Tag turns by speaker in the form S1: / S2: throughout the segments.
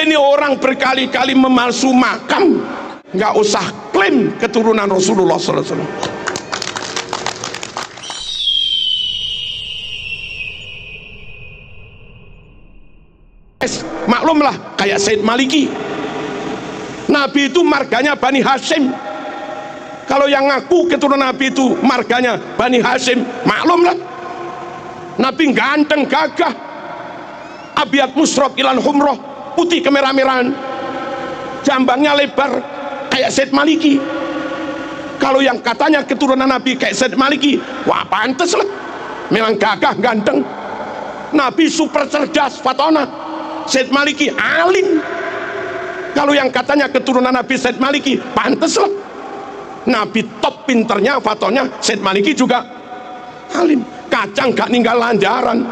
S1: Ini orang berkali-kali memalsu makam, nggak usah klaim keturunan Rasulullah SAW. Maklumlah kayak Said Maliki, Nabi itu marganya Bani Hashim. Kalau yang ngaku keturunan Nabi itu marganya Bani Hashim, maklumlah Nabi ganteng gagah, abyad musrok ilan humroh, putih kemerah-merahan, jambangnya lebar kayak Said Maliki. Kalau yang katanya keturunan Nabi kayak Said Maliki, wah pantes lah, memang gagah ganteng. Nabi super cerdas fatona, Said Maliki alim. Kalau yang katanya keturunan Nabi Said Maliki, pantes lah, Nabi top pinternya fatonnya, Said Maliki juga alim. Kacang gak ninggal lanjaran,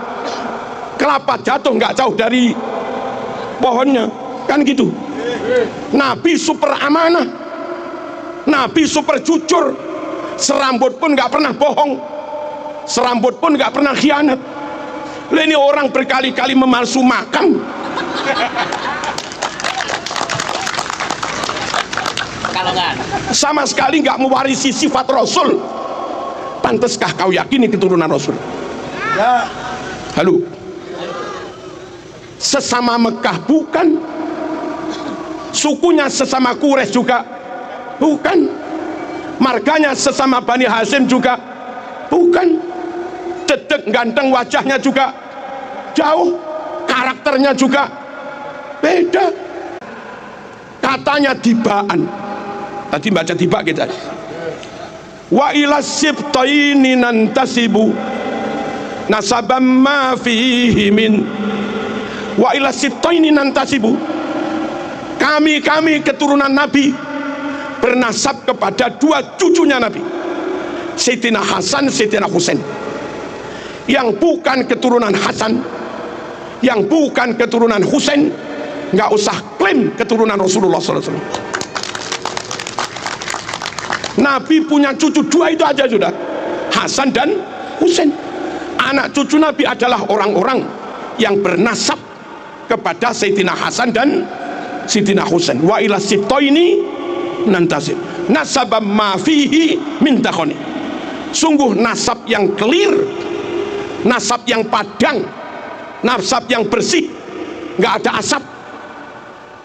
S1: kelapa jatuh gak jauh dari pohonnya, kan gitu. Nabi super amanah, Nabi super jujur, serambut pun gak pernah bohong, serambut pun gak pernah khianat. Ini orang berkali-kali memalsu makam, sama sekali nggak mewarisi sifat Rasul. Pantaskah kau yakini keturunan Rasul? Ya. Halo. Sesama Mekah bukan, sukunya sesama Quraisy juga bukan, marganya sesama Bani Hashim juga bukan, dedek ganteng wajahnya juga jauh, karakternya juga beda. Katanya dibaan, tadi baca tiba kita, wa ila sibtaini nantasibu nasabam ma fihi min, wa ila sibtaini nantasibu, kami keturunan Nabi bernasab kepada dua cucunya Nabi, Sayyidina Hasan, Sayyidina Husain. Yang bukan keturunan Hasan, yang bukan keturunan Husain, nggak usah klaim keturunan Rasulullah SAW. Nabi punya cucu dua itu aja sudah, Hasan dan Husain. Anak cucu Nabi adalah orang-orang yang bernasab kepada Sayyidina Hasan dan Sayyidina Husain. Wa ila sibtaini nantasib nasabam ma fihi min takhoni. Sungguh nasab yang clear, nasab yang padang, nasab yang bersih, nggak ada asap,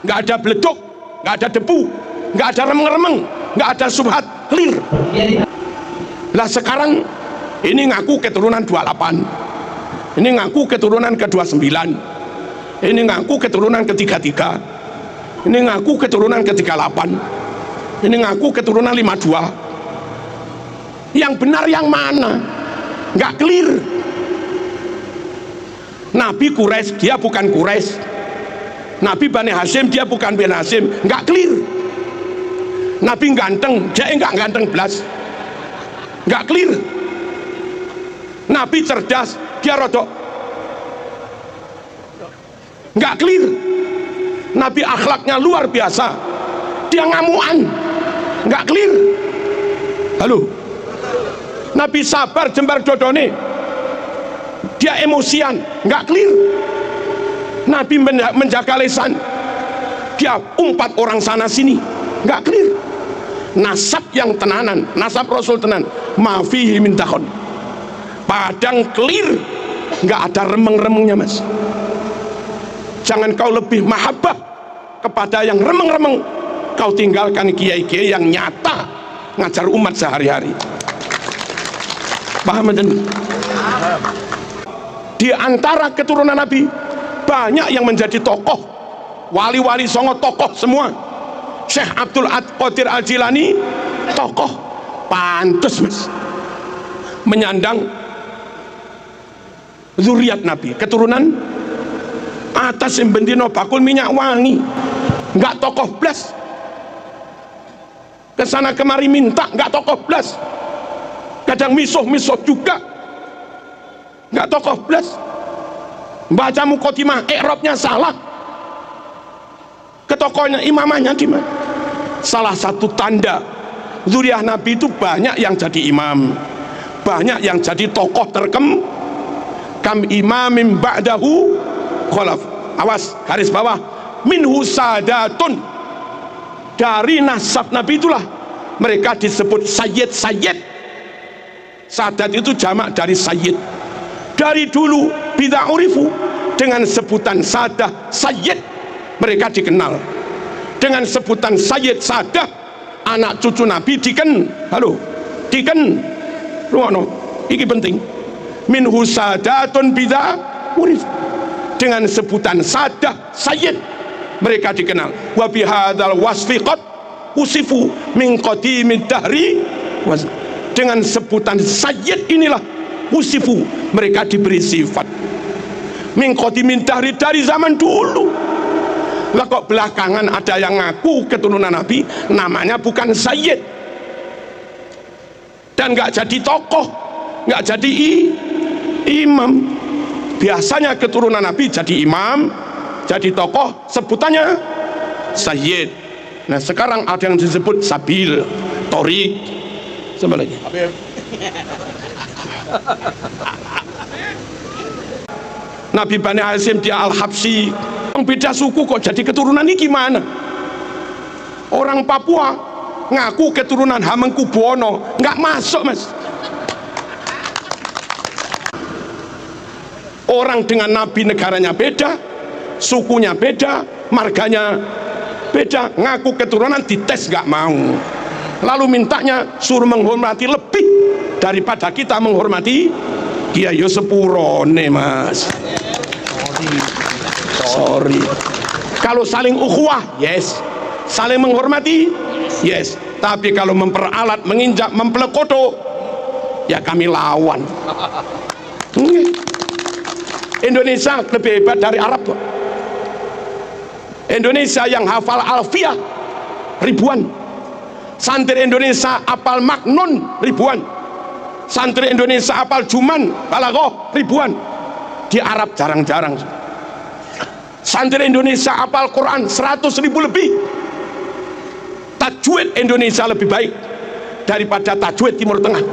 S1: nggak ada beleduk, nggak ada debu, nggak ada remeng-remeng, nggak ada subhat, clear. Lah sekarang ini ngaku keturunan 28, ini ngaku keturunan ke-29, ini ngaku keturunan ke-33, ini ngaku keturunan ke-38, ini ngaku keturunan 52. Yang benar yang mana? Nggak clear. Nabi Quraisy, dia bukan Quraisy. Nabi Bani Hashim, dia bukan Bani Hashim. Nggak clear. Nabi ganteng, dia nggak ganteng belas. Nggak clear. Nabi cerdas, dia rodok. Nggak clear. Nabi akhlaknya luar biasa, dia ngamuan. Nggak clear. Halo. Nabi sabar jembar dodone, dia emosian, nggak clear. Nabi menjaga lisan, dia umpat orang sana sini, nggak clear. Nasab yang tenanan, nasab Rasul tenan, mafihi min takhon, padang clear, nggak ada remeng-remengnya mas. Jangan kau lebih mahabbah kepada yang remeng-remeng, kau tinggalkan kiai-kiai yang nyata ngajar umat sehari-hari. Paham dan di antara keturunan Nabi banyak yang menjadi tokoh, wali-wali songo tokoh semua. Syekh Abdul Qadir Al-Jilani tokoh, pantes mas menyandang zuriat Nabi, keturunan atas yang bendino bakul minyak wangi, nggak tokoh blas, kesana kemari minta nggak tokoh blas, kadang misuh-misuh juga nggak tokoh blas, baca mukotimah i'rabnya salah, ke tokohnya imamahnya gimana. Salah satu tanda zuriat Nabi itu banyak yang jadi imam, banyak yang jadi tokoh terkem. Kam imamim ba'dahu khalaf, awas garis bawah, minhu sadatun, dari nasab Nabi itulah mereka disebut sayyid. Sadat itu jamak dari sayyid. Dari dulu bida urifu, dengan sebutan sadah sayyid mereka dikenal. Dengan sebutan sayyid sadah, anak cucu Nabi rungono, iki penting. Minhu sadatun bida urifu, dengan sebutan sadah sayyid mereka dikenal. Wa bihadzal wasfi qad usifu min qadimid dahri, dengan sebutan sayyid inilah usifu mereka diberi sifat min qadimid dahri, dari zaman dulu. Lah kok belakangan ada yang ngaku keturunan Nabi namanya bukan sayyid dan nggak jadi tokoh, nggak jadi imam. Biasanya keturunan Nabi jadi imam, jadi tokoh, sebutannya sayyid. Nah sekarang ada yang disebut sabil, torik, sama lagi Nabi Bani Hasyim dia Al-Habsyi, yang beda suku kok jadi keturunan ini gimana? Orang Papua ngaku keturunan Hamengkubuwono, nggak masuk mas. Orang dengan Nabi negaranya beda, sukunya beda, marganya beda, ngaku keturunan dites nggak mau, lalu mintanya suruh menghormati lebih daripada kita menghormati dia. Yo sepurone mas, sorry. Kalau saling ukhuwah yes, saling menghormati yes, tapi kalau memperalat, menginjak, mempelekoto ya kami lawan. Indonesia lebih hebat dari Arab tuh. Indonesia yang hafal alfiah ribuan, santri Indonesia hafal maknun ribuan, santri Indonesia hafal juman balaghah ribuan. Di Arab jarang-jarang. Santri Indonesia hafal Quran 100.000 lebih. Tajwid Indonesia lebih baik daripada tajwid Timur Tengah.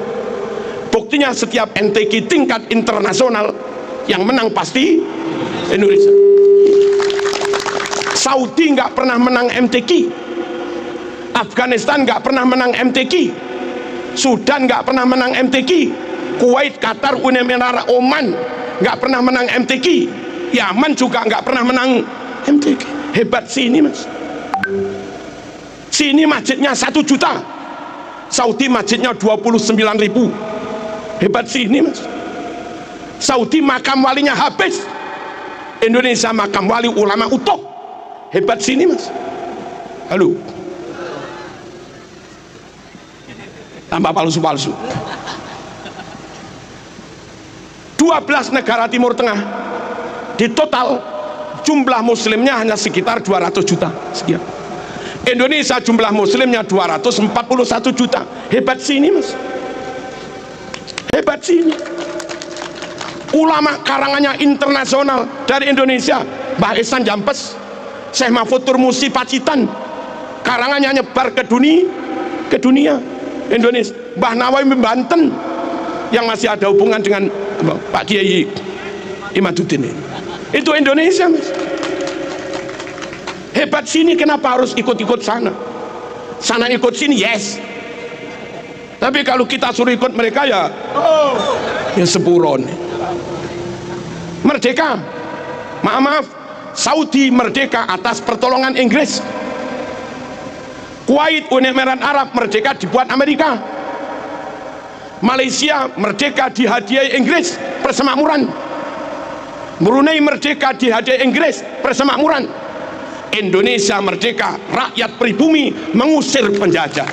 S1: Buktinya setiap MTQ tingkat internasional yang menang pasti Indonesia. Saudi nggak pernah menang MTQ, Afghanistan nggak pernah menang MTQ, Sudan nggak pernah menang MTQ, Kuwait, Qatar, Uni Emirat, Oman nggak pernah menang MTQ, Yaman juga nggak pernah menang MTQ. Hebat sini mas. Sini masjidnya 1 juta, Saudi masjidnya 29.000. Hebat sini mas. Saudi makam walinya habis, Indonesia makam wali ulama utuh. Hebat sini mas. Halo, tambah palsu-palsu. 12 negara Timur Tengah di total jumlah muslimnya hanya sekitar 200 juta sekian. Indonesia jumlah muslimnya 241 juta. Hebat sini mas, hebat sini. Ulama karangannya internasional dari Indonesia, Mbah Ihsan Jampes, Syekh Mahfud Turmusi Pacitan, karangannya nyebar ke dunia. Indonesia, Mbah Nawawi Banten yang masih ada hubungan dengan Pak Kiai Imaduddin, itu Indonesia mas. Hebat sini, kenapa harus ikut-ikut sana? Sana ikut sini yes, tapi kalau kita suruh ikut mereka ya sepuron. Merdeka, maaf, Saudi merdeka atas pertolongan Inggris. Kuwait, Uni Emirat Arab merdeka dibuat Amerika. Malaysia merdeka dihadiahi Inggris persemakmuran. Brunei merdeka dihadiahi Inggris persemakmuran. Indonesia merdeka, rakyat pribumi mengusir penjajah.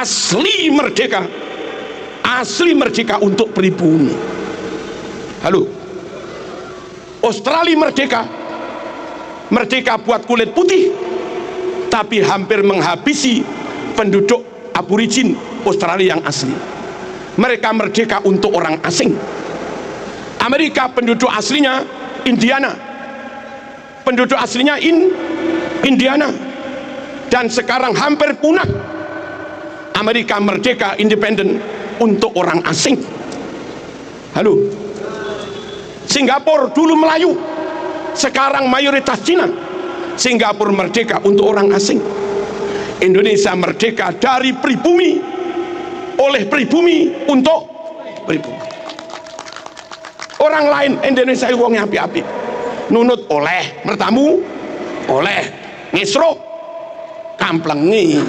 S1: Asli merdeka, asli merdeka untuk pribumi. Halo, Australia merdeka, merdeka buat kulit putih, tapi hampir menghabisi penduduk aborigin Australia yang asli. Mereka merdeka untuk orang asing. Amerika penduduk aslinya Indiana, penduduk aslinya Indiana, dan sekarang hampir punah. Amerika merdeka independen untuk orang asing. Halo, Singapura dulu Melayu, sekarang mayoritas Cina. Singapura merdeka untuk orang asing, Indonesia merdeka dari pribumi, oleh pribumi, untuk pribumi. Orang lain Indonesia wongnya api-api, nunut oleh, mertamu oleh, ngisruk kamplengi.